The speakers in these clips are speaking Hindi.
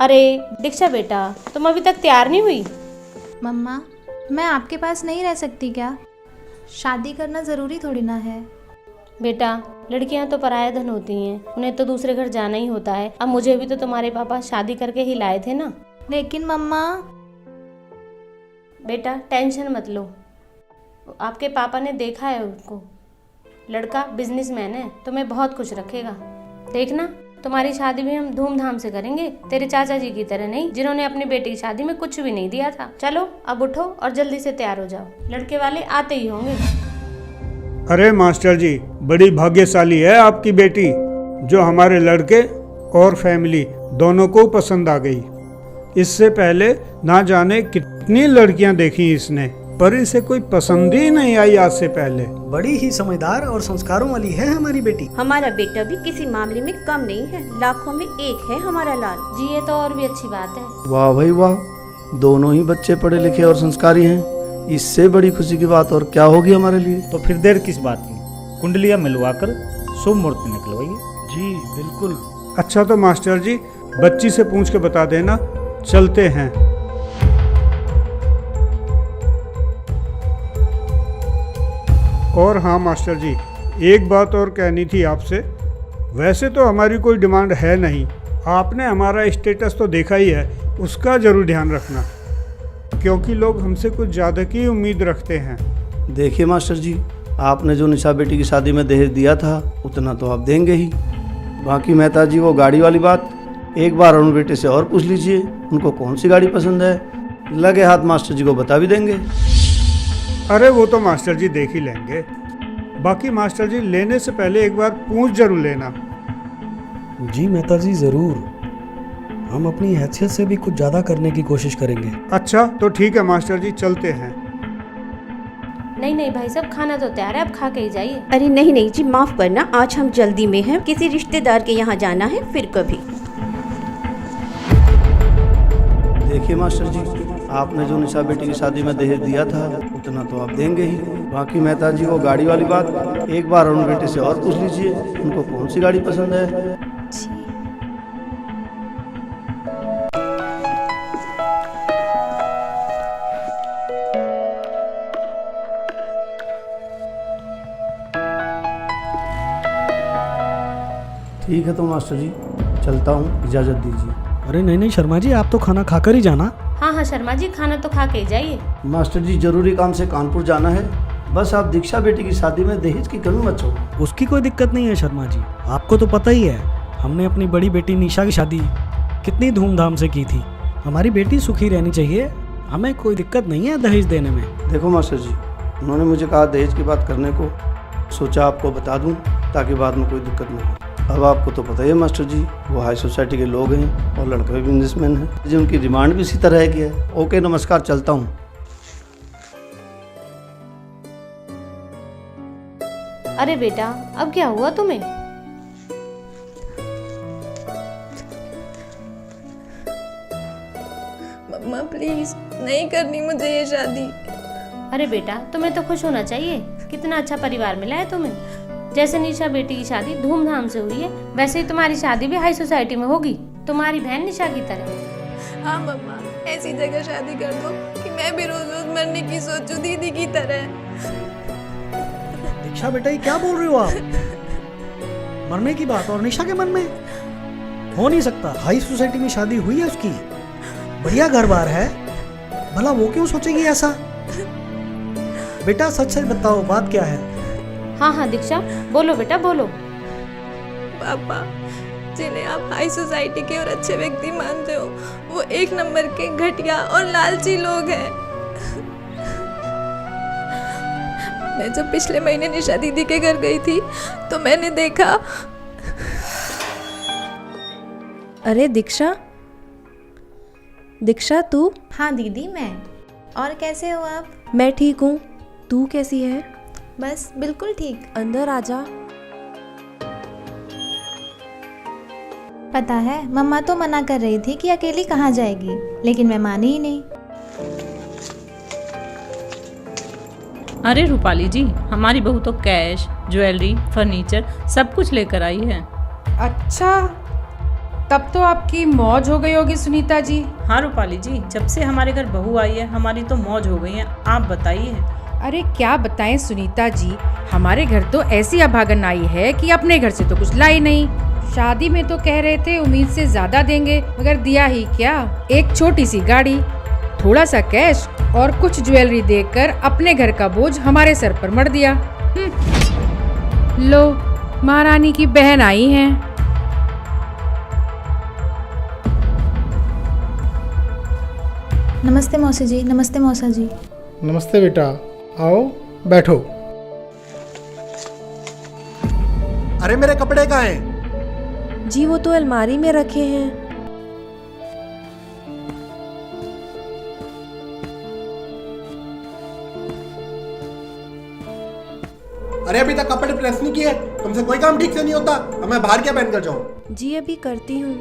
अरे दीक्षा बेटा, तुम अभी तक तैयार नहीं हुई? मम्मा, मैं आपके पास नहीं रह सकती क्या? शादी करना ज़रूरी थोड़ी ना है। बेटा, लड़कियां तो पराया धन होती हैं, उन्हें तो दूसरे घर जाना ही होता है। अब मुझे भी तो तुम्हारे पापा शादी करके ही लाए थे ना। लेकिन मम्मा। बेटा टेंशन मत लो, आपके पापा ने देखा है उसको, लड़का बिजनेसमैन है, तुम्हें बहुत खुश रखेगा। देखना, तुम्हारी शादी भी हम धूमधाम से करेंगे, तेरे चाचा जी की तरह नहीं, जिन्होंने अपनी बेटी की शादी में कुछ भी नहीं दिया था। चलो अब उठो और जल्दी से तैयार हो जाओ, लड़के वाले आते ही होंगे। अरे मास्टर जी, बड़ी भाग्यशाली है आपकी बेटी, जो हमारे लड़के और फैमिली दोनों को पसंद आ गई। इससे पहले ना जाने कितनी लड़कियां देखी इसने, पर इसे कोई पसंद ही नहीं आई आज से पहले। बड़ी ही समझदार और संस्कारों वाली है हमारी बेटी। हमारा बेटा भी किसी मामले में कम नहीं है, लाखों में एक है हमारा लाल जी। ये तो और भी अच्छी बात है। वाह भाई वाह, दोनों ही बच्चे पढ़े लिखे और संस्कारी हैं। इससे बड़ी खुशी की बात और क्या होगी हमारे लिए। तो फिर देर किस बात की, कुंडलियां मिलवाकर शुभ मुहूर्त निकलवाइए। जी बिल्कुल। अच्छा तो मास्टर जी, बच्ची से पूछ के बता देना, चलते हैं। और हाँ मास्टर जी, एक बात और कहनी थी आपसे। वैसे तो हमारी कोई डिमांड है नहीं, आपने हमारा स्टेटस तो देखा ही है, उसका जरूर ध्यान रखना, क्योंकि लोग हमसे कुछ ज़्यादा की उम्मीद रखते हैं। देखिए मास्टर जी, आपने जो निशा बेटी की शादी में दहेज दिया था उतना तो आप देंगे ही। बाकी मेहता जी, वो गाड़ी वाली बात एक बार अरुण बेटे से और पूछ लीजिए, उनको कौन सी गाड़ी पसंद है। लगे हाथ मास्टर जी को बता भी देंगे। अरे वो तो मास्टर जी देख ही लेंगे। बाकी मास्टर जी, लेने से पहले एक बार पूछ जरूर लेना। जी मेहता जी ज़रूर, हम अपनी हैसियत से भी कुछ ज़्यादा करने की कोशिश करेंगे। अच्छा तो ठीक है मास्टर जी, चलते हैं। नहीं नहीं भाई साहब, खाना तो तैयार है, आप खा के ही जाइए। अरे नहीं नहीं जी, माफ करना, आज हम जल्दी में हैं, किसी रिश्तेदार के यहाँ जाना है, फिर कभी। देखिए मास्टर जी, आपने जो निशा बेटी की शादी में दहेज दिया था उतना तो आप देंगे ही। बाकी मेहता जी, वो गाड़ी वाली बात एक बार अरुण बेटे से और पूछ लीजिए, उनको कौन सी गाड़ी पसंद है। ठीक है तो मास्टर जी, चलता हूँ, इजाज़त दीजिए। अरे नहीं नहीं शर्मा जी, आप तो खाना खाकर ही जाना। हाँ हाँ शर्मा जी, खाना तो खा के ही जाइए। मास्टर जी, जरूरी काम से कानपुर जाना है, बस आप दीक्षा बेटी की शादी में दहेज की कमी मत छोड़ो। उसकी कोई दिक्कत नहीं है शर्मा जी, आपको तो पता ही है, हमने अपनी बड़ी बेटी निशा की शादी कितनी धूमधाम से की थी। हमारी बेटी सुखी रहनी चाहिए, हमें कोई दिक्कत नहीं है दहेज देने में। देखो मास्टर जी, उन्होंने मुझे कहा दहेज की बात करने को, सोचा आपको बता दूं ताकि बाद में कोई दिक्कत ना हो। अब आपको तो पता ही है मास्टर जी, वो हाई सोसाइटी के लोग हैं और लड़का भी बिजनेसमैन है, जो उनकी डिमांड भी इसी तरह की है। ओके नमस्कार, चलता हूँ। अरे बेटा, अब क्या हुआ तुम्हें? मम्मा प्लीज, नहीं करनी मुझे ये शादी। अरे बेटा, तुम्हें तो खुश होना चाहिए, कितना अच्छा परिवार मिला है तुम्हें। जैसे निशा बेटी की शादी धूमधाम से हुई है, वैसे ही तुम्हारी शादी भी हाई सोसाइटी में होगी, तुम्हारी बहन निशा की तरह। हाँ मम्मा, ऐसी जगह शादी कर दो कि मैं भी रोज रोज मरने की सोचूं दीदी की तरह। दीक्षा बेटा, ये क्या बोल रहे हो आप? मरने की बात और निशा के मन में हो नहीं सकता। हाई सोसाइटी में शादी हुई है उसकी, बढ़िया घर बार है, भला वो क्यों सोचेगी ऐसा? बेटा सच सच बताओ, बात क्या है? हाँ हाँ दीक्षा, बोलो बेटा बोलो। पापा, जिन्हें आप हाई सोसाइटी के और अच्छे व्यक्ति मानते हो, वो एक नंबर के घटिया और लालची लोग हैं। मैं जब पिछले महीने निशा दीदी के घर गई थी तो मैंने देखा। अरे दीक्षा, दीक्षा तू? हाँ दीदी, मैं। और कैसे हो आप? मैं ठीक हूँ, तू कैसी है? बस बिल्कुल ठीक। अंदर आजा। पता है, मम्मा तो मना कर रही थी कि अकेली कहाँ जाएगी, लेकिन मैं मानी ही नहीं। अरे रूपाली जी, हमारी बहू तो कैश, ज्वेलरी, फर्नीचर सब कुछ लेकर आई है। अच्छा, तब तो आपकी मौज हो गई होगी सुनीता जी। हाँ रूपाली जी, जब से हमारे घर बहू आई है हमारी तो मौज हो गई है। आप बताइए। अरे क्या बताएं सुनीता जी, हमारे घर तो ऐसी अभागन आई है कि अपने घर से तो कुछ लाई नहीं। शादी में तो कह रहे थे उम्मीद से ज्यादा देंगे, मगर दिया ही क्या, एक छोटी सी गाड़ी, थोड़ा सा कैश और कुछ ज्वेलरी देकर अपने घर का बोझ हमारे सर पर मढ़ दिया। लो, महारानी की बहन आई हैं। नमस्ते मौसी जी। नमस्ते मौसा जी। नमस्ते बेटा, आओ बैठो। अरे मेरे कपड़े कहाँ हैं? जी वो तो अलमारी में रखे हैं। अरे अभी तक कपड़े प्रेस नहीं किए, तुमसे कोई काम ठीक से नहीं होता। अब मैं बाहर क्या पहन कर जाऊं? जी अभी करती हूँ।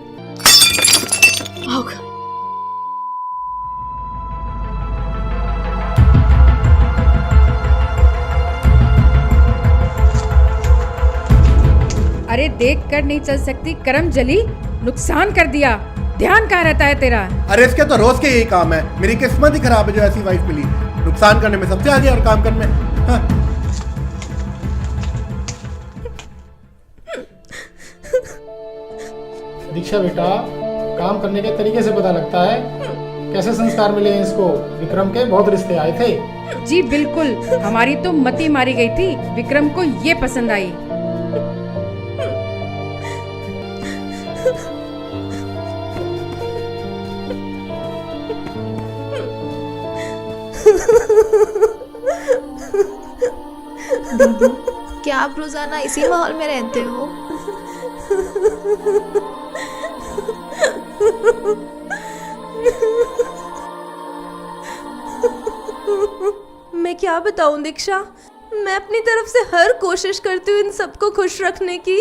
अरे देख कर नहीं चल सकती, करम जली, नुकसान कर दिया। ध्यान कहाँ रहता है तेरा? अरे इसके तो रोज के यही काम है। मेरी किस्मत ही खराब है जो ऐसी वाइफ मिली। नुकसान करने में सबसे आगे और काम करने में। हाँ। दीक्षा बेटा, काम करने के तरीके से पता लगता है कैसे संस्कार मिले हैं इसको। विक्रम के बहुत रिश्ते आए थे। जी बिल्कुल, हमारी तो मती मारी गई थी, विक्रम को ये पसंद आई। दीदी, क्या आप रोजाना इसी माहौल में रहते हो? मैं क्या बताऊं दीक्षा, मैं अपनी तरफ से हर कोशिश करती हूँ इन सबको खुश रखने की।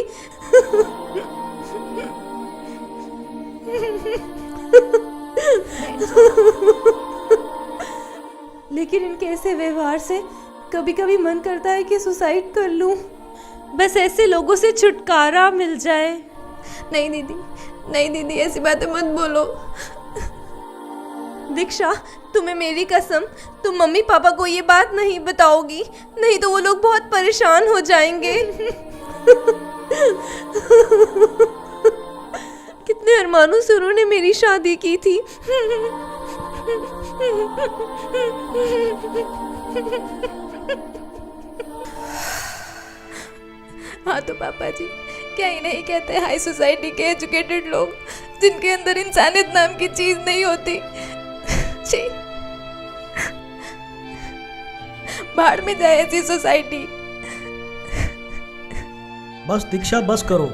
लेकिन इनके ऐसे व्यवहार से कभी कभी मन करता है कि सुसाइड कर लूं, बस ऐसे लोगों से छुटकारा मिल जाए। नहीं दीदी, नहीं दीदी, ऐसी बातें मत बोलो। दीक्षा, तुम्हें मेरी कसम, तुम मम्मी पापा को ये बात नहीं बताओगी, नहीं तो वो लोग बहुत परेशान हो जाएंगे। कितने अरमानों से उन्होंने मेरी शादी की थी। हाँ तो पापा जी, क्या ही नहीं कहते हाई सोसाइटी के एजुकेटेड लोग, जिनके अंदर इंसानियत नाम की चीज नहीं होती। छी, बाहर में जाए ऐसी सोसाइटी। बस दीक्षा, बस करो।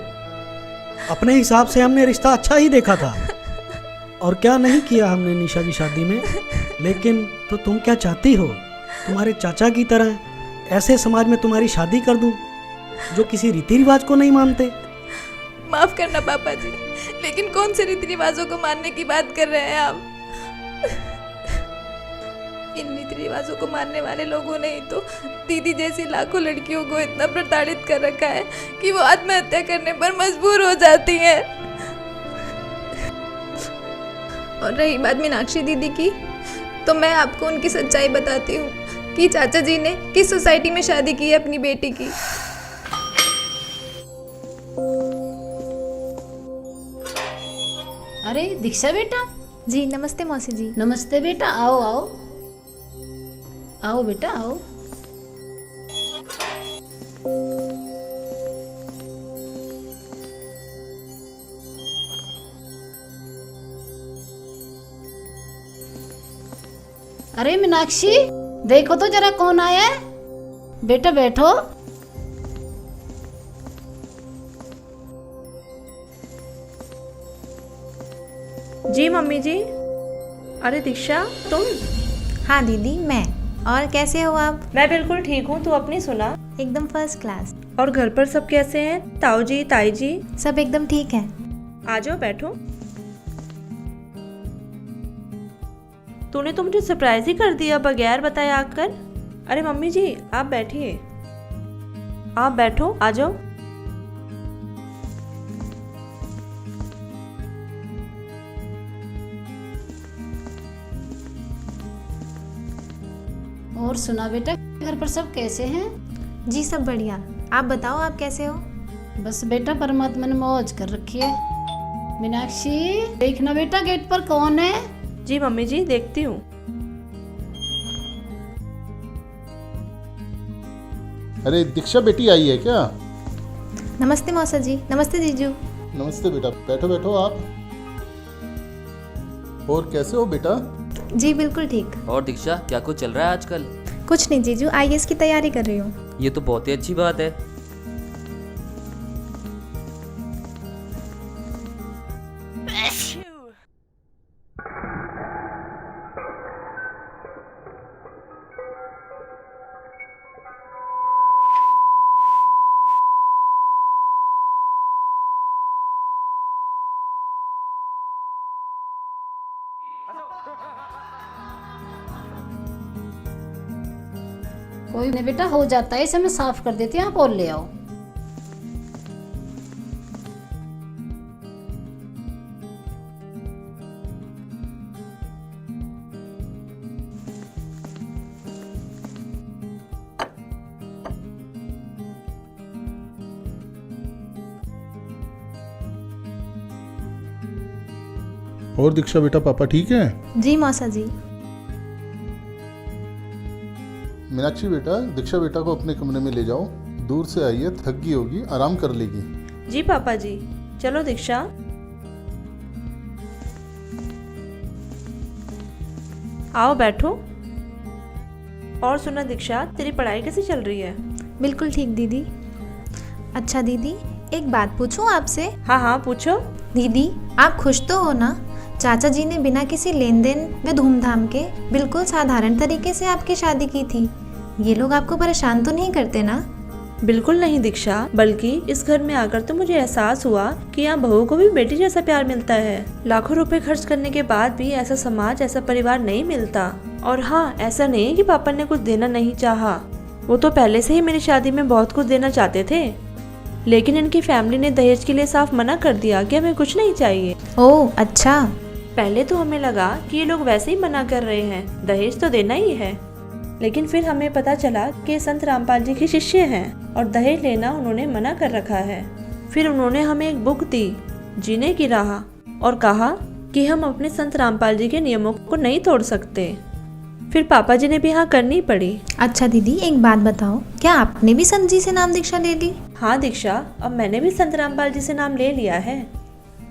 अपने हिसाब से हमने रिश्ता अच्छा ही देखा था, और क्या नहीं किया हमने निशा की शादी में। लेकिन तो तुम क्या चाहती हो? तुम्हारे चाचा की तरह ऐसे समाज में तुम्हारी शादी कर दूं जो किसी रीति रिवाज को नहीं मानते? माफ करना पापा जी, लेकिन कौन से रीति रिवाजों को मानने की बात कर रहे हैं आप? इन रीति रिवाजों को मानने वाले लोगों ने ही तो दीदी जैसी लाखों लड़कियों को इतना प्रताड़ित कर रखा है कि वो आत्महत्या करने पर मजबूर हो जाती हैं। और रही बात मीनाक्षी दीदी की, तो मैं आपको उनकी सच्चाई बताती हूँ कि चाचा जी ने किस सोसाइटी में शादी की है अपनी बेटी की। अरे दीक्षा बेटा। जी नमस्ते मौसी जी। नमस्ते बेटा, आओ आओ आओ बेटा आओ। अरे मीनाक्षी, देखो तो जरा कौन आया है। बेटा बैठो। जी मम्मी जी। अरे दीक्षा, तुम? हाँ दीदी, मैं। और कैसे हो आप? मैं बिल्कुल ठीक हूँ, तू अपनी सुना? एकदम फर्स्ट क्लास। और घर पर सब कैसे हैं? ताऊ जी, ताई जी? सब एकदम ठीक है। आ जाओ बैठो। तूने तो मुझे सरप्राइज ही कर दिया बगैर बताए आकर। अरे मम्मी जी, आप बैठिए। आप बैठो, आ जाओ। और सुना बेटा, घर पर सब कैसे हैं? जी सब बढ़िया। आप बताओ, आप कैसे हो? बस बेटा परमात्मा ने मौज कर रखी है। मीनाक्षी देखना बेटा गेट पर कौन है। जी मम्मी जी, देखती हूँ। अरे दीक्षा बेटी आई है क्या? नमस्ते मौसा जी। नमस्ते जीजू। नमस्ते बेटा, बैठो बैठो आप। और कैसे हो बेटा? जी बिल्कुल ठीक। और दीक्षा, क्या कुछ चल रहा है आजकल? कुछ नहीं जीजू, IAS की तैयारी कर रही हूँ। ये तो बहुत ही अच्छी बात है। कोई नहीं बेटा, हो जाता है, इसे मैं साफ कर देती हूँ, आप और ले आओ। और दीक्षा बेटा, पापा ठीक है? जी मौसा जी। मीनाक्षी बेटा, दीक्षा बेटा को अपने कमरे में ले जाओ। दूर से आई है, थक गई होगी, आराम कर लेगी। जी पापा जी। चलो दीक्षा। आओ बैठो। और सुना दीक्षा, तेरी पढ़ाई कैसी चल रही है? बिल्कुल ठीक दीदी। अच्छा दीदी, एक बात पूछूं आपसे? हाँ हाँ पूछो। दीदी आप खुश तो हो ना? चाचा जी ने बिना किसी लेन देन व धूमधाम के बिल्कुल साधारण तरीके से आपकी शादी की थी। ये लोग आपको परेशान तो नहीं करते ना? बिल्कुल नहीं दीक्षा, बल्कि इस घर में आकर तो मुझे एहसास हुआ कि यहाँ बहू को भी बेटी जैसा प्यार मिलता है। लाखों रुपए खर्च करने के बाद भी ऐसा समाज, ऐसा परिवार नहीं मिलता। और हाँ, ऐसा नहीं है कि पापा ने कुछ देना नहीं चाहा। वो तो पहले से ही मेरी शादी में बहुत कुछ देना चाहते थे, लेकिन इनकी फैमिली ने दहेज के लिए साफ मना कर दिया कि हमें कुछ नहीं चाहिए। ओह अच्छा। पहले तो हमें लगा कि ये लोग वैसे ही मना कर रहे हैं, दहेज तो देना ही है। लेकिन फिर हमें पता चला कि संत रामपाल जी के शिष्य हैं और दहेज लेना उन्होंने मना कर रखा है। फिर उन्होंने हमें एक बुक दी, जीने की राह, और कहा कि हम अपने संत रामपाल जी के नियमों को नहीं तोड़ सकते। फिर पापा जी ने भी हाँ करनी पड़ी। अच्छा दीदी, एक बात बताओ, क्या आपने भी संत जी से नाम दीक्षा ले ली? हाँ दीक्षा, अब मैंने भी संत रामपाल जी से नाम ले लिया है।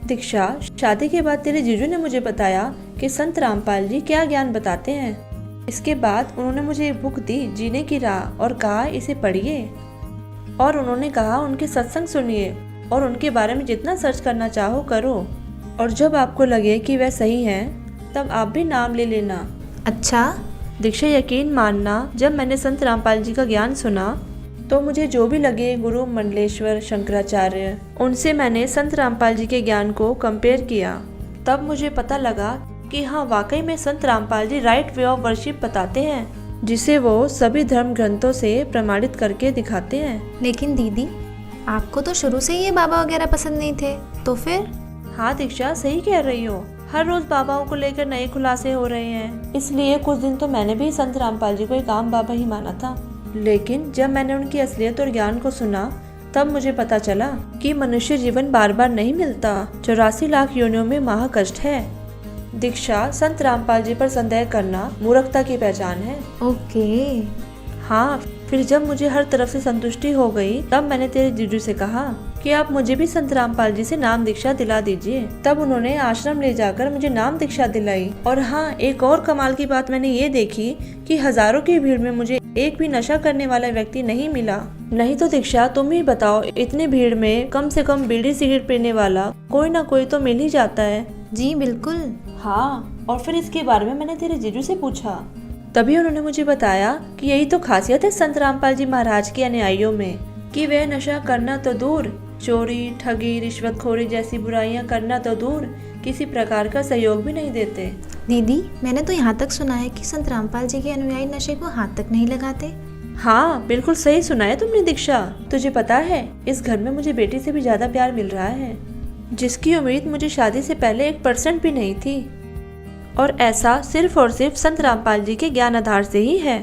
दीक्षा, शादी के बाद तेरे जीजू ने मुझे बताया कि संत रामपाल जी क्या ज्ञान बताते हैं। इसके बाद उन्होंने मुझे एक बुक दी, जीने की राह, और कहा इसे पढ़िए। और उन्होंने कहा उनके सत्संग सुनिए और उनके बारे में जितना सर्च करना चाहो करो, और जब आपको लगे कि वह सही हैं तब आप भी नाम ले लेना। अच्छा दीक्षा, यकीन मानना, जब मैंने संत रामपाल जी का ज्ञान सुना तो मुझे जो भी लगे गुरु मंडलेश्वर, शंकराचार्य, उनसे मैंने संत रामपाल जी के ज्ञान को कंपेयर किया। तब मुझे पता लगा कि हाँ, वाकई में संत Rampal ji right way of worship बताते हैं, जिसे वो सभी धर्म ग्रंथों से प्रमाणित करके दिखाते हैं। लेकिन दीदी, आपको तो शुरू से ये बाबा वगैरह पसंद नहीं थे, तो फिर? हाँ दीक्षा, सही कह रही हो। हर रोज बाबाओं को लेकर नए खुलासे हो रहे हैं, इसलिए कुछ दिन तो मैंने भी संत रामपाल जी को एक आम बाबा ही माना था। लेकिन जब मैंने उनकी असलियत और ज्ञान को सुना तब मुझे पता चला कि मनुष्य जीवन बार बार नहीं मिलता, 84 लाख योनियों में महाकष्ट है। दीक्षा, संत रामपाल जी पर संदेह करना मूर्खता की पहचान है। ओके। हाँ, फिर जब मुझे हर तरफ से संतुष्टि हो गई तब मैंने तेरे जीजू से कहा कि आप मुझे भी संत रामपाल जी से नाम दीक्षा दिला दीजिए। तब उन्होंने आश्रम ले जाकर मुझे नाम दीक्षा दिलाई। और हाँ, एक और कमाल की बात मैंने ये देखी कि हजारों की भीड़ में मुझे एक भी नशा करने वाला व्यक्ति नहीं मिला। नहीं तो दीक्षा, तुम ही बताओ, इतनी भीड़ में कम से कम बीड़ी सिगरेट पीने वाला कोई ना कोई तो मिल ही जाता है। जी बिल्कुल। हाँ, और फिर इसके बारे में मैंने तेरे जीजू से पूछा, तभी उन्होंने मुझे बताया कि यही तो खासियत है संत रामपाल जी महाराज के अनुयायियों में कि वे नशा करना तो दूर, चोरी, ठगी, रिश्वतखोरी जैसी बुराइयां करना तो दूर, किसी प्रकार का सहयोग भी नहीं देते। दीदी, मैंने तो यहाँ तक सुना है कि संत रामपाल जी के अनुयायी नशे को हाथ तक नहीं लगाते। हाँ, बिल्कुल सही सुना है तुमने दीक्षा। तुझे पता है, इस घर में मुझे बेटी से भी ज्यादा प्यार मिल रहा है, जिसकी उम्मीद मुझे शादी से पहले 1% भी नहीं थी। और ऐसा सिर्फ और सिर्फ संत रामपाल जी के ज्ञान आधार से ही है।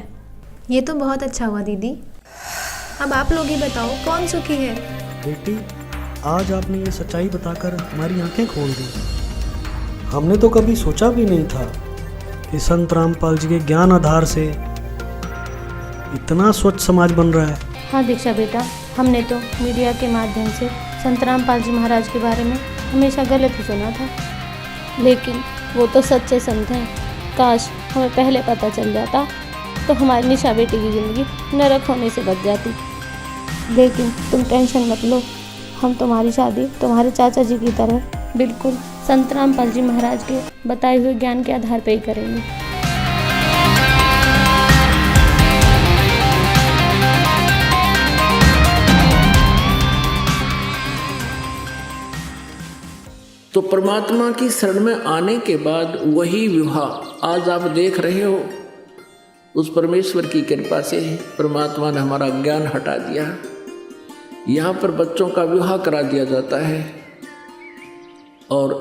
ये तो बहुत अच्छा हुआ दीदी। अब आप लोग ही बताओ कौन सुखी है। बेटी, आज आपने ये सच्चाई बताकर हमारी आंखें खोल दी। हमने तो कभी सोचा भी नहीं था कि संत रामपाल जी के ज्ञान आधार से इतना स्वच्छ समाज बन रहा है। हाँ दीक्षा बेटा, हमने तो मीडिया के माध्यम से संत रामपाल जी महाराज के बारे में हमेशा गलत ही सुना था, लेकिन वो तो सच्चे संत हैं। काश हमें पहले पता चल जाता तो हमारी निशा बेटी की ज़िंदगी नरक होने से बच जाती। लेकिन तुम टेंशन मत लो, हम तुम्हारी शादी तुम्हारे चाचा जी की तरह बिल्कुल संत रामपाल जी महाराज के बताए हुए ज्ञान के आधार पर ही करेंगे। तो परमात्मा की शरण में आने के बाद वही विवाह आज आप देख रहे हो, उस परमेश्वर की कृपा से परमात्मा ने हमारा ज्ञान हटा दिया। यहाँ पर बच्चों का विवाह करा दिया जाता है और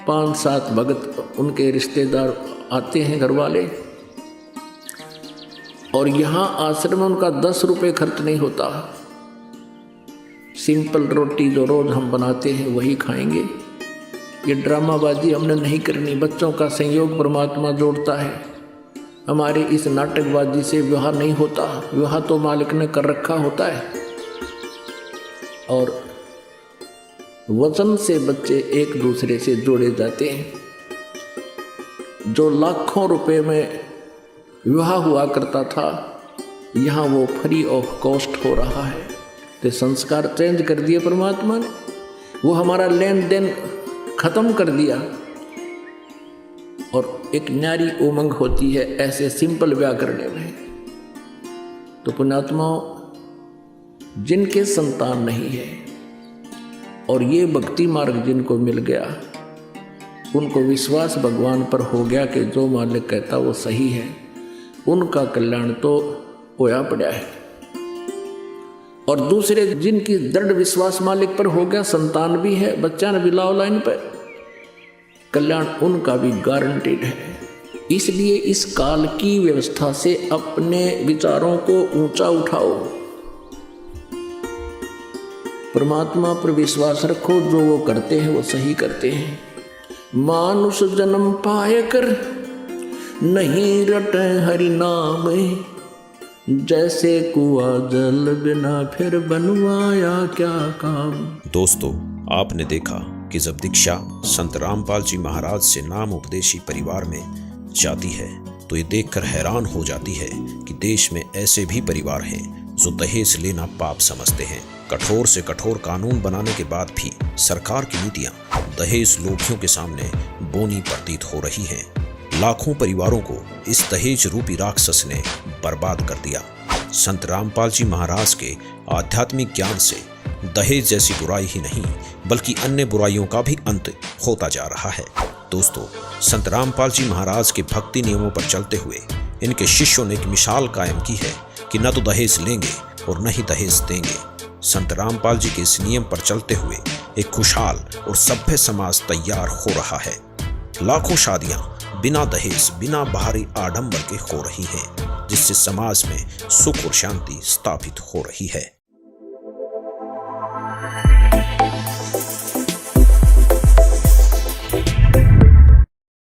5-7 भगत उनके रिश्तेदार आते हैं, घर वाले, और यहाँ आश्रम में उनका 10 रुपये खर्च नहीं होता। सिंपल रोटी जो रोज़ हम बनाते हैं वही खाएंगे। ये ड्रामाबाजी हमने नहीं करनी। बच्चों का संयोग परमात्मा जोड़ता है। हमारे इस नाटकबाजी से विवाह नहीं होता। विवाह तो मालिक ने कर रखा होता है और वचन से बच्चे एक दूसरे से जोड़े जाते हैं। जो लाखों रुपए में विवाह हुआ करता था, यहाँ वो फ्री ऑफ कॉस्ट हो रहा है। तो संस्कार चेंज कर दिए परमात्मा ने, वो हमारा लेन देन खत्म कर दिया और एक न्यारी उमंग होती है ऐसे सिंपल ब्याह करने में। तो पुण्यात्माओं, जिनके संतान नहीं है और ये भक्ति मार्ग जिनको मिल गया, उनको विश्वास भगवान पर हो गया कि जो मालिक कहता वो सही है, उनका कल्याण तो होया पड़ा है। और दूसरे जिनकी दृढ़ विश्वास मालिक पर हो गया, संतान भी है, बच्चा ने भी लाओ लाइन पर, कल्याण उनका भी गारंटेड है। इसलिए इस काल की व्यवस्था से अपने विचारों को ऊंचा उठाओ, परमात्मा पर विश्वास रखो। जो वो करते हैं वो सही करते हैं। मानुष जन्म पाए कर नहीं रटे हरि नाम, जैसे कुआं जल बिना फिर बनवाया क्या काम। दोस्तों, आपने देखा कि जब दीक्षा संत रामपाल जी महाराज से नाम उपदेशी परिवार में जाती है तो ये देखकर हैरान हो जाती है कि देश में ऐसे भी परिवार हैं जो दहेज लेना पाप समझते हैं। कठोर से कठोर कानून बनाने के बाद भी सरकार की नीतियां दहेज लोभियों के सामने बोनी प्रतीत हो रही हैं। लाखों परिवारों को इस दहेज रूपी राक्षस ने बर्बाद कर दिया। संत रामपाल जी महाराज के आध्यात्मिक ज्ञान से दहेज जैसी बुराई ही नहीं बल्कि अन्य बुराइयों का भी अंत होता जा रहा है। दोस्तों, संत रामपाल जी महाराज के भक्ति नियमों पर चलते हुए इनके शिष्यों ने एक मिसाल कायम की है कि न तो दहेज लेंगे और न ही दहेज देंगे। संत रामपाल जी के इस नियम पर चलते हुए एक खुशहाल और सभ्य समाज तैयार हो रहा है। लाखों शादियां बिना दहेज, बिना बाहरी आडंबर के हो रही हैं, जिससे समाज में सुख और शांति स्थापित हो रही है।